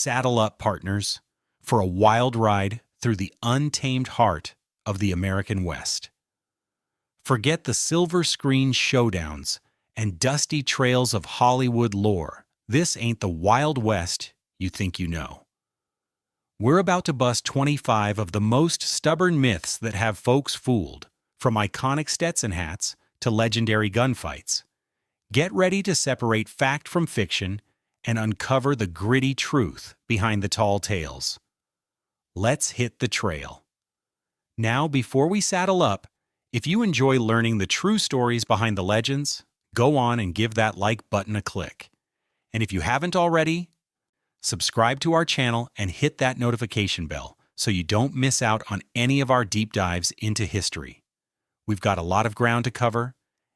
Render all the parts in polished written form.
Saddle up, partners, for a wild ride through the untamed heart of the American West. Forget the silver screen showdowns and dusty trails of Hollywood lore. This ain't the Wild West you think you know. We're about to bust 25 of the most stubborn myths that have folks fooled, from iconic Stetson hats to legendary gunfights. Get ready to separate fact from fiction and uncover the gritty truth behind the tall tales. Let's hit the trail. Now, before we saddle up, if you enjoy learning the true stories behind the legends, go on and give that like button a click. And if you haven't already, subscribe to our channel and hit that notification bell so you don't miss out on any of our deep dives into history. We've got a lot of ground to cover,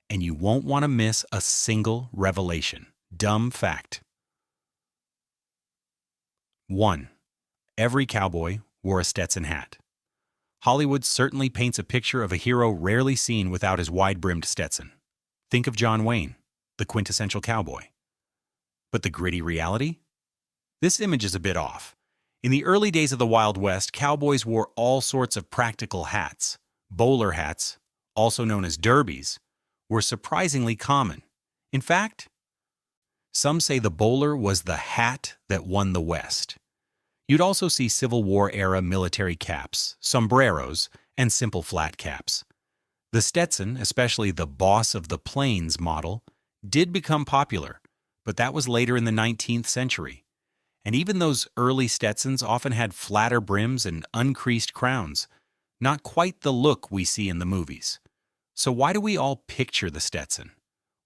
and you won't want to miss a single revelation. Dumb fact. 1. Every cowboy wore a Stetson hat. Hollywood certainly paints a picture of a hero rarely seen without his wide-brimmed Stetson. Think of John Wayne, the quintessential cowboy. But the gritty reality? This image is a bit off. In the early days of the Wild West, cowboys wore all sorts of practical hats. Bowler hats, also known as derbies, were surprisingly common. In fact, some say the bowler was the hat that won the West. You'd also see Civil War-era military caps, sombreros, and simple flat caps. The Stetson, especially the Boss of the Plains model, did become popular, but that was later in the 19th century. And even those early Stetsons often had flatter brims and uncreased crowns, not quite the look we see in the movies. So why do we all picture the Stetson?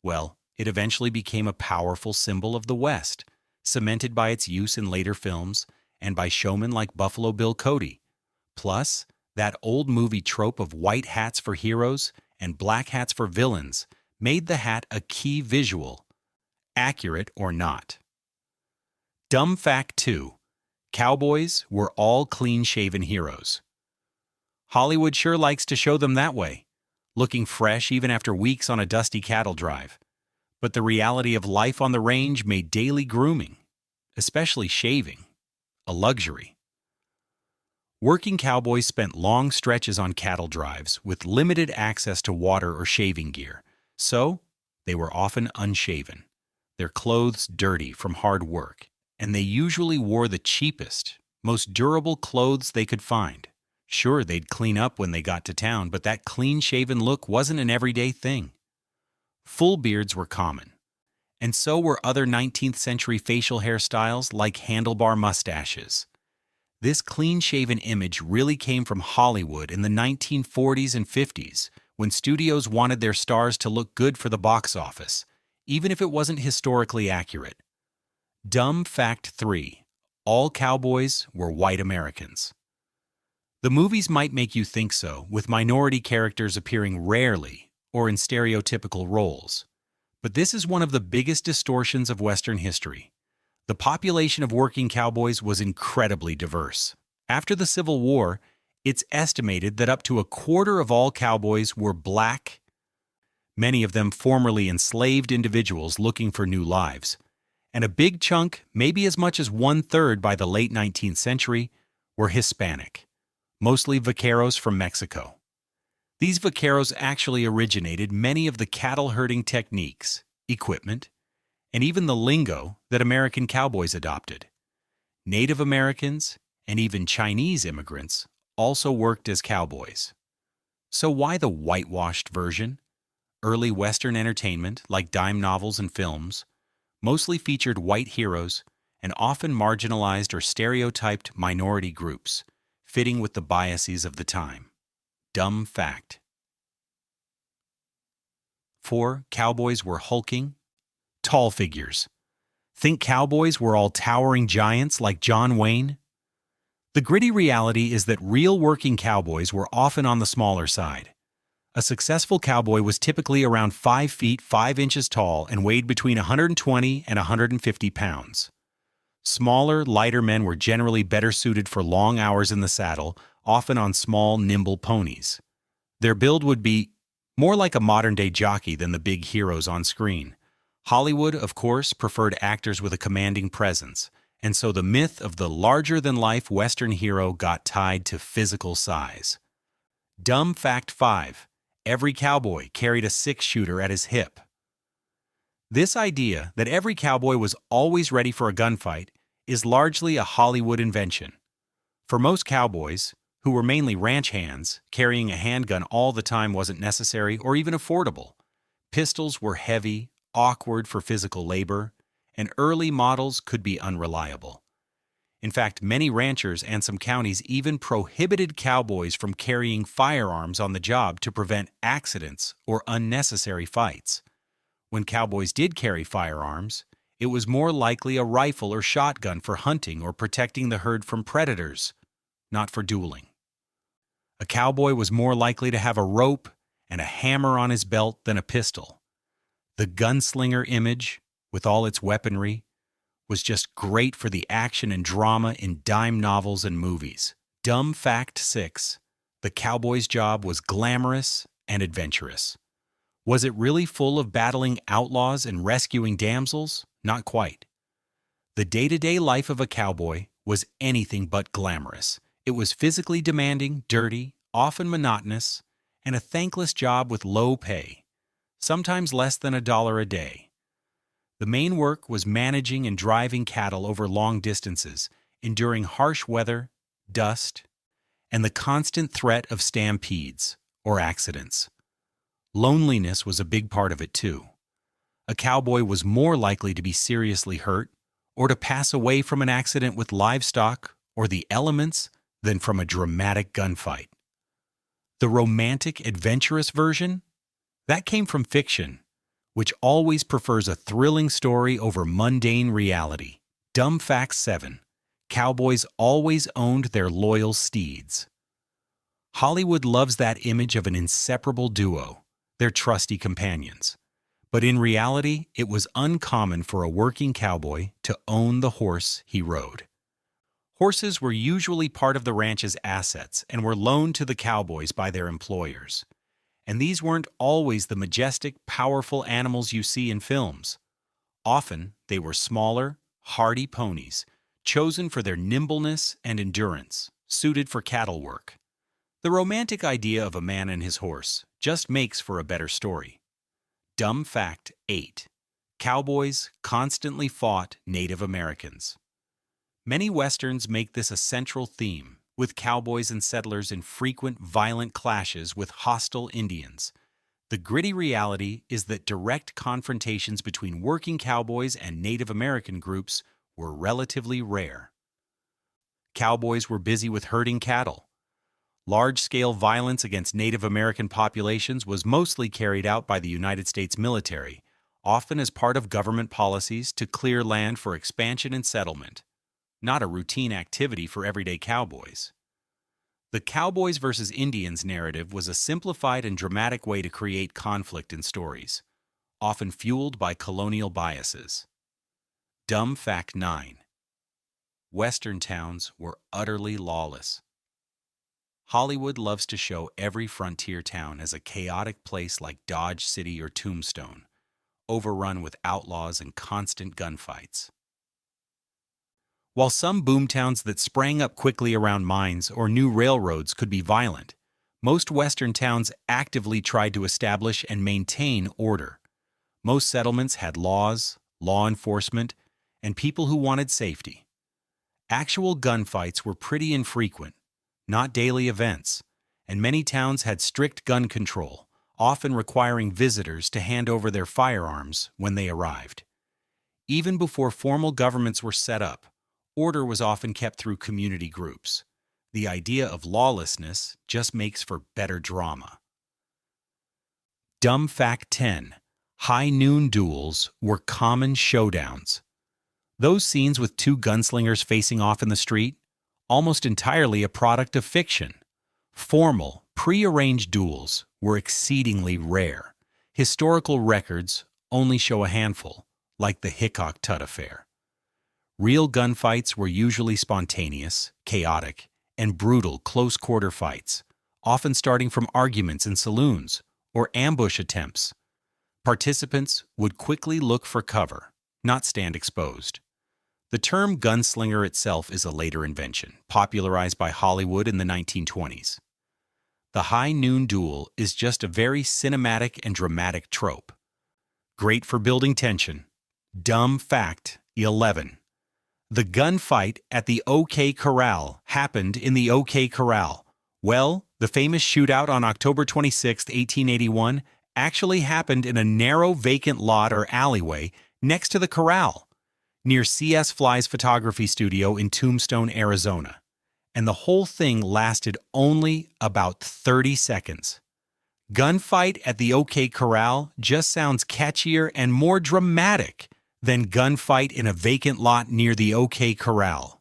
Well, it eventually became a powerful symbol of the West, cemented by its use in later films and by showmen like Buffalo Bill Cody. Plus, that old movie trope of white hats for heroes and black hats for villains made the hat a key visual, accurate or not. Dumb fact 2. Cowboys were all clean-shaven heroes. Hollywood sure likes to show them that way, looking fresh even after weeks on a dusty cattle drive. But the reality of life on the range made daily grooming, especially shaving, a luxury. Working cowboys spent long stretches on cattle drives with limited access to water or shaving gear, so they were often unshaven, their clothes dirty from hard work, and they usually wore the cheapest, most durable clothes they could find. Sure, they'd clean up when they got to town, but that clean-shaven look wasn't an everyday thing. Full beards were common, and so were other 19th century facial hairstyles like handlebar mustaches. This clean-shaven image really came from Hollywood in the 1940s and 50s, when studios wanted their stars to look good for the box office, even if it wasn't historically accurate. Dumb fact 3. All cowboys were white Americans. The movies might make you think so, with minority characters appearing rarely or in stereotypical roles. But this is one of the biggest distortions of Western history. The population of working cowboys was incredibly diverse. After the Civil War, it's estimated that up to a quarter of all cowboys were black, many of them formerly enslaved individuals looking for new lives. And a big chunk, maybe as much as 1/3 by the late 19th century, were Hispanic, mostly vaqueros from Mexico. These vaqueros actually originated many of the cattle herding techniques, equipment, and even the lingo that American cowboys adopted. Native Americans and even Chinese immigrants also worked as cowboys. So why the whitewashed version? Early Western entertainment, like dime novels and films, mostly featured white heroes and often marginalized or stereotyped minority groups, fitting with the biases of the time. Dumb fact. 4. Cowboys were hulking, tall figures. Think cowboys were all towering giants like John Wayne? The gritty reality is that real working cowboys were often on the smaller side. A successful cowboy was typically around 5 feet 5 inches tall and weighed between 120 and 150 pounds. Smaller, lighter men were generally better suited for long hours in the saddle, often on small, nimble ponies. Their build would be more like a modern-day jockey than the big heroes on screen. Hollywood, of course, preferred actors with a commanding presence, And so the myth of the larger-than-life Western hero got tied to physical size. Dumb fact 5. Every cowboy carried a six-shooter at his hip. This idea that every cowboy was always ready for a gunfight is largely a Hollywood invention. For most cowboys, who were mainly ranch hands, carrying a handgun all the time wasn't necessary or even affordable. Pistols were heavy, awkward for physical labor, and early models could be unreliable. In fact, many ranchers and some counties even prohibited cowboys from carrying firearms on the job to prevent accidents or unnecessary fights. When cowboys did carry firearms, it was more likely a rifle or shotgun for hunting or protecting the herd from predators, not for dueling. A cowboy was more likely to have a rope and a hammer on his belt than a pistol. The gunslinger image, with all its weaponry, was just great for the action and drama in dime novels and movies. Dumb fact 6. The cowboy's job was glamorous and adventurous. Was it really full of battling outlaws and rescuing damsels? Not quite. The day-to-day life of a cowboy was anything but glamorous. It was physically demanding, dirty, often monotonous, and a thankless job with low pay, sometimes less than $1 a day. The main work was managing and driving cattle over long distances, enduring harsh weather, dust, and the constant threat of stampedes or accidents. Loneliness was a big part of it too. A cowboy was more likely to be seriously hurt or to pass away from an accident with livestock or the elements than from a dramatic gunfight. The romantic, adventurous version? That came from fiction, which always prefers a thrilling story over mundane reality. Dumb fact 7. Cowboys always owned their loyal steeds. Hollywood loves that image of an inseparable duo, their trusty companions. But in reality, it was uncommon for a working cowboy to own the horse he rode. Horses were usually part of the ranch's assets and were loaned to the cowboys by their employers. And these weren't always the majestic, powerful animals you see in films. Often, they were smaller, hardy ponies, chosen for their nimbleness and endurance, suited for cattle work. The romantic idea of a man and his horse just makes for a better story. Dumb fact 8. Cowboys constantly fought Native Americans. Many Westerns make this a central theme, with cowboys and settlers in frequent violent clashes with hostile Indians. The gritty reality is that direct confrontations between working cowboys and Native American groups were relatively rare. Cowboys were busy with herding cattle. Large-scale violence against Native American populations was mostly carried out by the United States military, often as part of government policies to clear land for expansion and settlement, not a routine activity for everyday cowboys. The Cowboys versus Indians narrative was a simplified and dramatic way to create conflict in stories, often fueled by colonial biases. Dumb fact 9. Western towns were utterly lawless. Hollywood loves to show every frontier town as a chaotic place like Dodge City or Tombstone, overrun with outlaws and constant gunfights. While some boomtowns that sprang up quickly around mines or new railroads could be violent, most Western towns actively tried to establish and maintain order. Most settlements had laws, law enforcement, and people who wanted safety. Actual gunfights were pretty infrequent, not daily events, and many towns had strict gun control, often requiring visitors to hand over their firearms when they arrived. Even before formal governments were set up, order was often kept through community groups. The idea of lawlessness just makes for better drama. Dumb fact 10. High noon duels were common showdowns. Those scenes with two gunslingers facing off in the street, almost entirely a product of fiction. Formal, pre-arranged duels were exceedingly rare. Historical records only show a handful, like the Hickok-Tutt affair. Real gunfights were usually spontaneous, chaotic, and brutal close-quarter fights, often starting from arguments in saloons or ambush attempts. Participants would quickly look for cover, not stand exposed. The term gunslinger itself is a later invention, popularized by Hollywood in the 1920s. The high noon duel is just a very cinematic and dramatic trope. Great for building tension. Dumb fact 11. The gunfight at the OK Corral happened in the OK Corral. Well, the famous shootout on October 26, 1881, actually happened in a narrow vacant lot or alleyway next to the corral, near C.S. Fly's photography studio in Tombstone, Arizona. And the whole thing lasted only about 30 seconds. Gunfight at the OK Corral just sounds catchier and more dramatic than gunfight in a vacant lot near the OK Corral.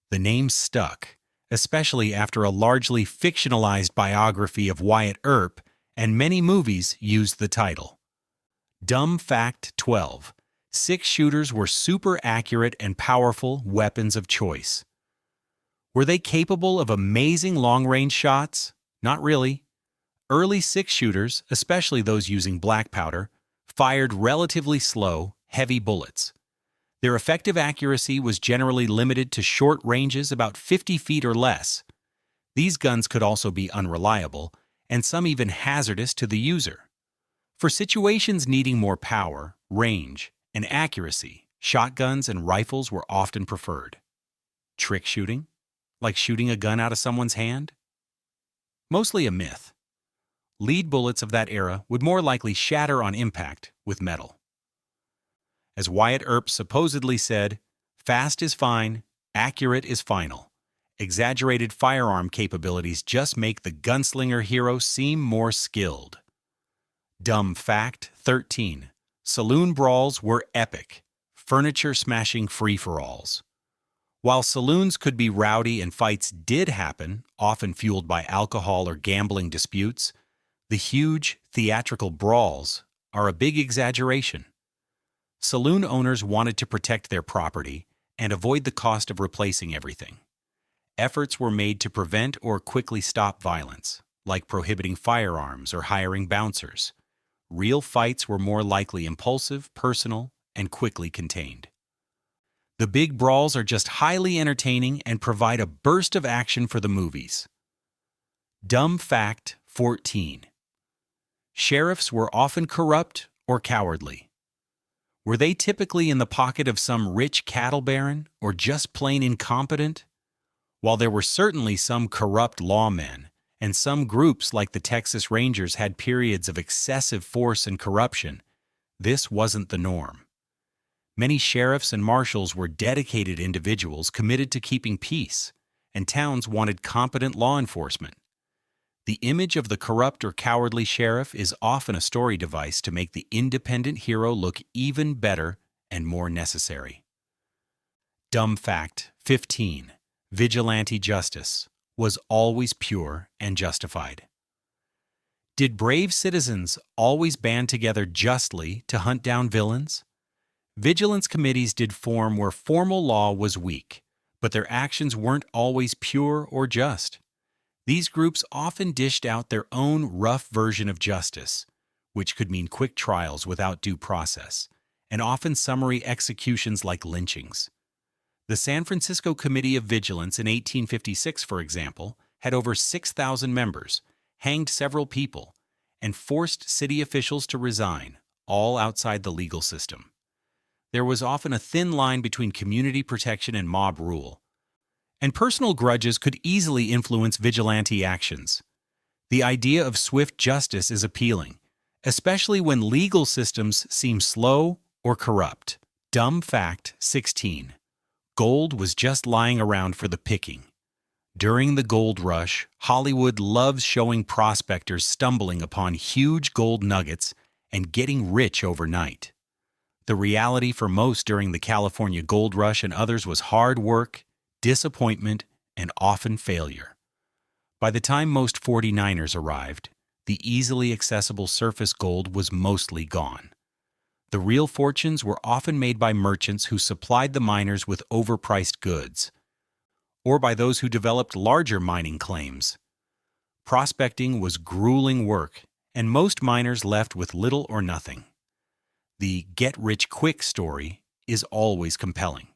The name stuck, especially after a largely fictionalized biography of Wyatt Earp, and many movies used the title. Dumb fact 12. Six-shooters were super accurate and powerful weapons of choice. Were they capable of amazing long-range shots? Not really. Early six-shooters, especially those using black powder, fired relatively slow, heavy bullets. Their effective accuracy was generally limited to short ranges about 50 feet or less. These guns could also be unreliable, and some even hazardous to the user. For situations needing more power, range, and accuracy, shotguns and rifles were often preferred. Trick shooting? Like shooting a gun out of someone's hand? Mostly a myth. Lead bullets of that era would more likely shatter on impact with metal. As Wyatt Earp supposedly said, "Fast is fine, accurate is final. Exaggerated firearm capabilities just make the gunslinger hero seem more skilled." Dumb fact 13. Saloon brawls were epic, furniture-smashing free-for-alls. While saloons could be rowdy and fights did happen, often fueled by alcohol or gambling disputes, the huge, theatrical brawls are a big exaggeration. Saloon owners wanted to protect their property and avoid the cost of replacing everything. Efforts were made to prevent or quickly stop violence, like prohibiting firearms or hiring bouncers. Real fights were more likely impulsive, personal, and quickly contained. The big brawls are just highly entertaining and provide a burst of action for the movies. Dumb fact 14. Sheriffs were often corrupt or cowardly. Were they typically in the pocket of some rich cattle baron or just plain incompetent? While there were certainly some corrupt lawmen, and some groups like the Texas Rangers had periods of excessive force and corruption, this wasn't the norm. Many sheriffs and marshals were dedicated individuals committed to keeping peace, and towns wanted competent law enforcement. The image of the corrupt or cowardly sheriff is often a story device to make the independent hero look even better and more necessary. Dumb fact 15. Vigilante justice was always pure and justified. Did brave citizens always band together justly to hunt down villains? Vigilance committees did form where formal law was weak, but their actions weren't always pure or just. These groups often dished out their own rough version of justice, which could mean quick trials without due process, and often summary executions like lynchings. The San Francisco Committee of Vigilance in 1856, for example, had over 6,000 members, hanged several people, and forced city officials to resign, all outside the legal system. There was often a thin line between community protection and mob rule, and personal grudges could easily influence vigilante actions. The idea of swift justice is appealing, especially when legal systems seem slow or corrupt. Dumb fact 16. Gold was just lying around for the picking. During the gold rush, Hollywood loves showing prospectors stumbling upon huge gold nuggets and getting rich overnight. The reality for most during the California gold rush and others was hard work, disappointment, and often failure. By the time most 49ers arrived, the easily accessible surface gold was mostly gone. The real fortunes were often made by merchants who supplied the miners with overpriced goods, or by those who developed larger mining claims. Prospecting was grueling work, and most miners left with little or nothing. The get-rich-quick story is always compelling,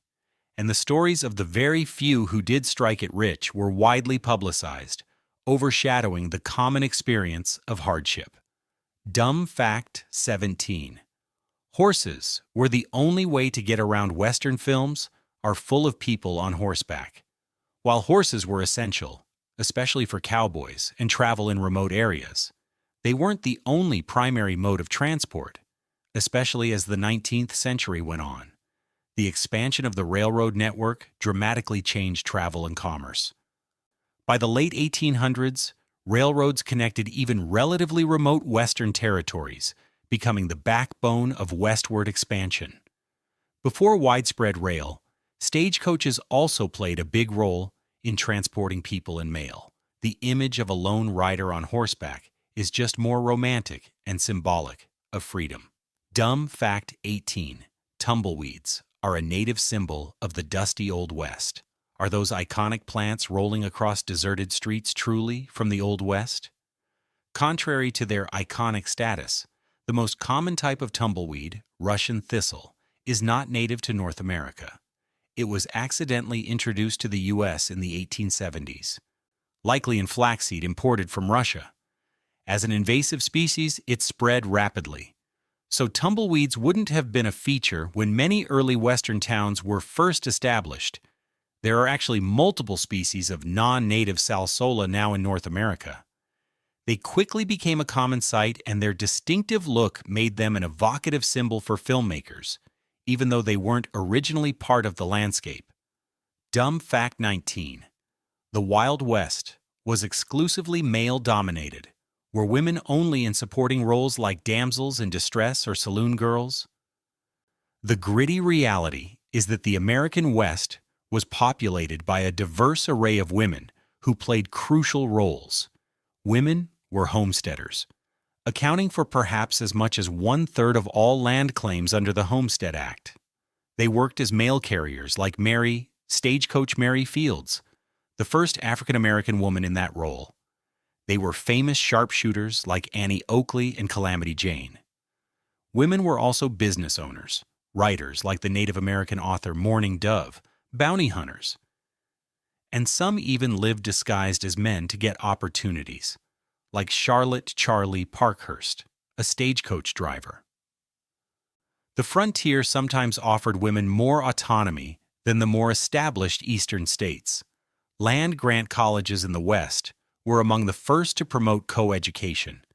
and the stories of the very few who did strike it rich were widely publicized, overshadowing the common experience of hardship. Dumb fact 17. Horses were the only way to get around Western films are full of people on horseback. While horses were essential, especially for cowboys and travel in remote areas, they weren't the only primary mode of transport, especially as the 19th century went on. The expansion of the railroad network dramatically changed travel and commerce. By the late 1800s, railroads connected even relatively remote Western territories, becoming the backbone of westward expansion. Before widespread rail, stagecoaches also played a big role in transporting people and mail. The image of a lone rider on horseback is just more romantic and symbolic of freedom. Dumb fact 18. Tumbleweeds are a native symbol of the dusty Old West. Are those iconic plants rolling across deserted streets truly from the Old West? Contrary to their iconic status, the most common type of tumbleweed, Russian thistle, is not native to North America. It was accidentally introduced to the U.S. in the 1870s, likely in flaxseed imported from Russia. As an invasive species, it spread rapidly. So tumbleweeds wouldn't have been a feature when many early Western towns were first established. There are actually multiple species of non-native salsola now in North America. They quickly became a common sight, and their distinctive look made them an evocative symbol for filmmakers, even though they weren't originally part of the landscape. Dumb fact 19. The Wild West was exclusively male-dominated. Were women only in supporting roles like damsels in distress or saloon girls? The gritty reality is that the American West was populated by a diverse array of women who played crucial roles. Women were homesteaders, accounting for perhaps as much as 1/3 of all land claims under the Homestead Act. They worked as mail carriers like Stagecoach Mary Fields, the first African-American woman in that role. They were famous sharpshooters like Annie Oakley and Calamity Jane. Women were also business owners, writers like the Native American author Mourning Dove, bounty hunters. And some even lived disguised as men to get opportunities, like Charlotte Charlie Parkhurst, a stagecoach driver. The frontier sometimes offered women more autonomy than the more established eastern states. Land-grant colleges in the West were among the first to promote co-education.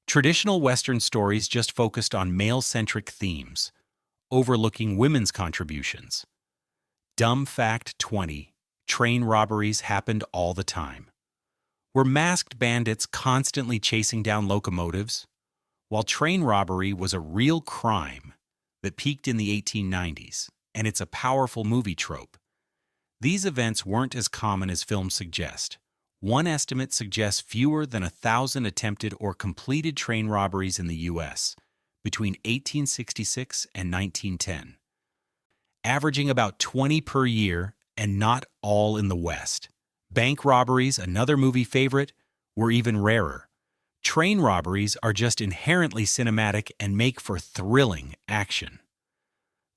Traditional Western stories just focused on male-centric themes, overlooking women's contributions. Dumb fact 20. Train robberies happened all the time. Were masked bandits constantly chasing down locomotives? While train robbery was a real crime that peaked in the 1890s, and it's a powerful movie trope, these events weren't as common as films suggest. One estimate suggests fewer than 1,000 attempted or completed train robberies in the U.S. between 1866 and 1910, averaging about 20 per year, and not all in the West. Bank robberies, another movie favorite, were even rarer. Train robberies are just inherently cinematic and make for thrilling action.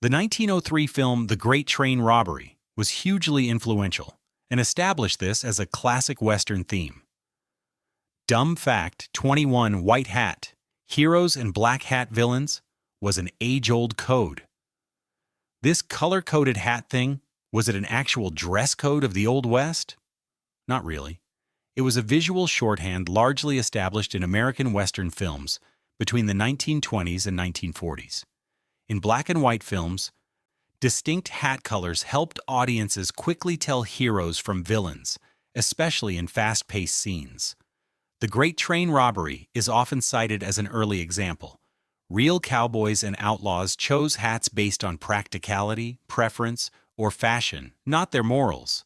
The 1903 film The Great Train Robbery was hugely influential and established this as a classic Western theme. Dumb fact 21. White hat, heroes and black hat villains, was an age-old code. This color-coded hat thing, was it an actual dress code of the Old West? Not really. It was a visual shorthand largely established in American Western films between the 1920s and 1940s. In black and white films, distinct hat colors helped audiences quickly tell heroes from villains, especially in fast-paced scenes. The Great Train Robbery is often cited as an early example. Real cowboys and outlaws chose hats based on practicality, preference, or fashion, not their morals.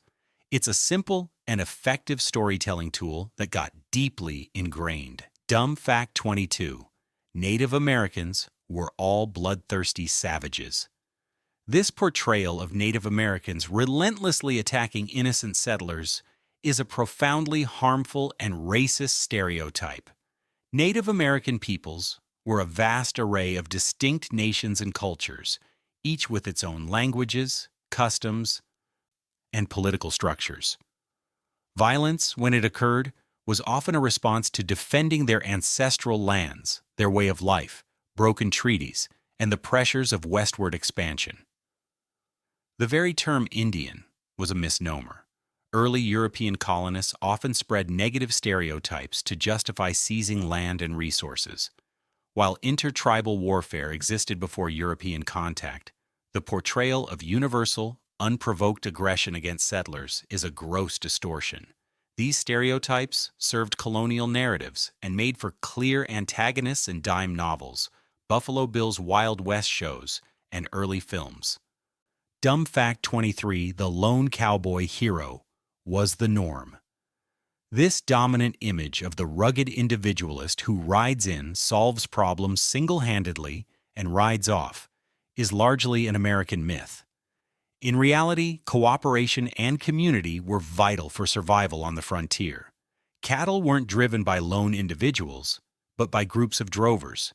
It's a simple and effective storytelling tool that got deeply ingrained. Dumb fact 22. Native Americans were all bloodthirsty savages. This portrayal of Native Americans relentlessly attacking innocent settlers is a profoundly harmful and racist stereotype. Native American peoples were a vast array of distinct nations and cultures, each with its own languages, customs, and political structures. Violence, when it occurred, was often a response to defending their ancestral lands, their way of life, broken treaties, and the pressures of westward expansion. The very term Indian was a misnomer. Early European colonists often spread negative stereotypes to justify seizing land and resources. While intertribal warfare existed before European contact, the portrayal of universal, unprovoked aggression against settlers is a gross distortion. These stereotypes served colonial narratives and made for clear antagonists in dime novels, Buffalo Bill's Wild West shows, and early films. Dumb fact 23: the lone cowboy hero was the norm. This dominant image of the rugged individualist who rides in, solves problems single-handedly, and rides off is largely an American myth. In reality, cooperation and community were vital for survival on the frontier. Cattle weren't driven by lone individuals, but by groups of drovers.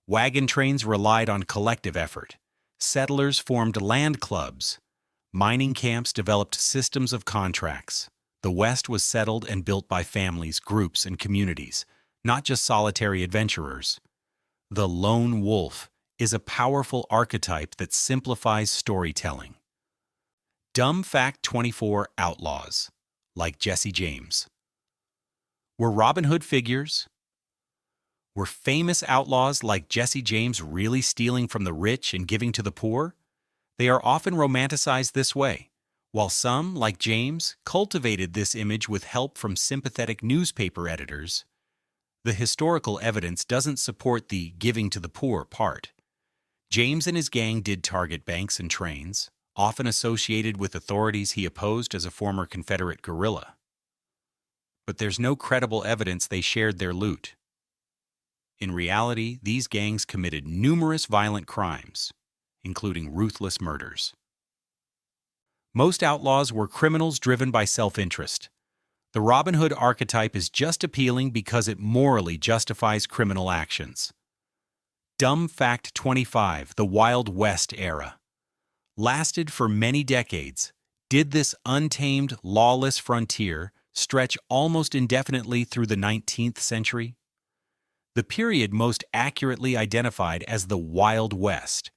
Wagon trains relied on collective effort. Settlers formed land clubs. Mining camps developed systems of contracts. The West was settled and built by families, groups, and communities, not just solitary adventurers. The lone wolf is a powerful archetype that simplifies storytelling. Dumb fact 24: outlaws, like Jesse James. Were Robin Hood figures? Were famous outlaws like Jesse James really stealing from the rich and giving to the poor? They are often romanticized this way, while some, like James, cultivated this image with help from sympathetic newspaper editors. The historical evidence doesn't support the giving to the poor part. James and his gang did target banks and trains, often associated with authorities he opposed as a former Confederate guerrilla. But there's no credible evidence they shared their loot. In reality, these gangs committed numerous violent crimes, including ruthless murders. Most outlaws were criminals driven by self-interest. The Robin Hood archetype is just appealing because it morally justifies criminal actions. Dumb fact 25: the Wild West era lasted for many decades. Did this untamed, lawless frontier stretch almost indefinitely through the 19th century? The period most accurately identified as the Wild West,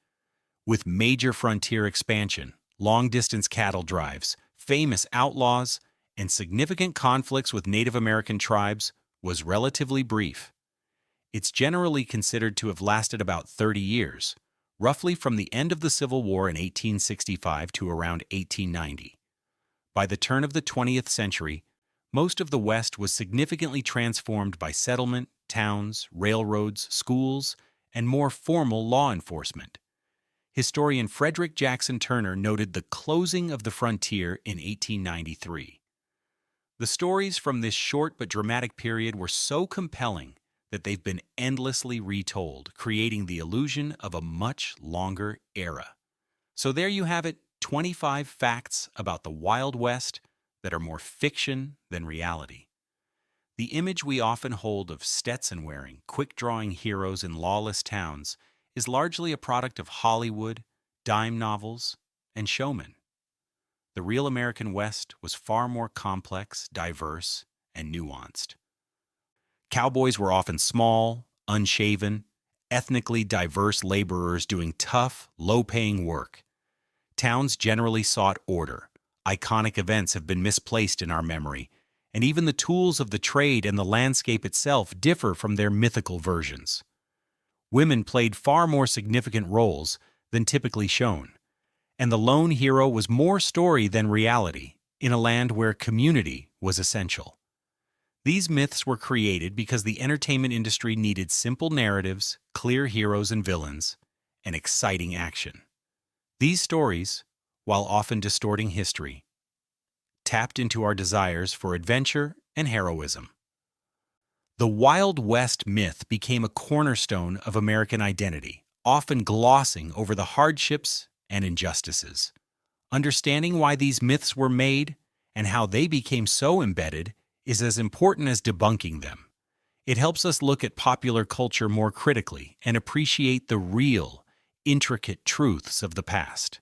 with major frontier expansion, long-distance cattle drives, famous outlaws, and significant conflicts with Native American tribes, was relatively brief. It's generally considered to have lasted about 30 years, roughly from the end of the Civil War in 1865 to around 1890. By the turn of the 20th century, most of the West was significantly transformed by settlement, towns, railroads, schools, and more formal law enforcement. Historian Frederick Jackson Turner noted the closing of the frontier in 1893. The stories from this short but dramatic period were so compelling that they've been endlessly retold, creating the illusion of a much longer era. So there you have it, 25 facts about the Wild West that are more fiction than reality. The image we often hold of Stetson-wearing, quick-drawing heroes in lawless towns is largely a product of Hollywood, dime novels, and showmen. The real American West was far more complex, diverse, and nuanced. Cowboys were often small, unshaven, ethnically diverse laborers doing tough, low-paying work. Towns generally sought order. Iconic events have been misplaced in our memory, and even the tools of the trade and the landscape itself differ from their mythical versions. Women played far more significant roles than typically shown, and the lone hero was more story than reality in a land where community was essential. These myths were created because the entertainment industry needed simple narratives, clear heroes and villains, and exciting action. These stories, while often distorting history, tapped into our desires for adventure and heroism. The Wild West myth became a cornerstone of American identity, often glossing over the hardships and injustices. Understanding why these myths were made and how they became so embedded is as important as debunking them. It helps us look at popular culture more critically and appreciate the real, intricate truths of the past.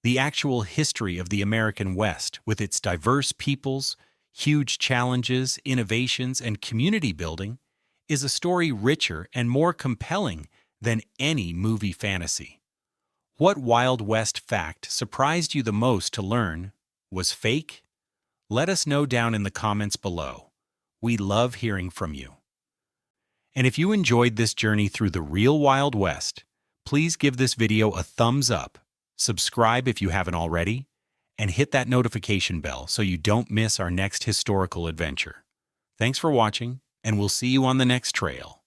The actual history of the American West, with its diverse peoples, huge challenges, innovations, and community building, is a story richer and more compelling than any movie fantasy. What Wild West fact surprised you the most to learn was fake? Let us know down in the comments below. We love hearing from you. And if you enjoyed this journey through the real Wild West, please give this video a thumbs up, subscribe if you haven't already, and hit that notification bell so you don't miss our next historical adventure. Thanks for watching, and we'll see you on the next trail.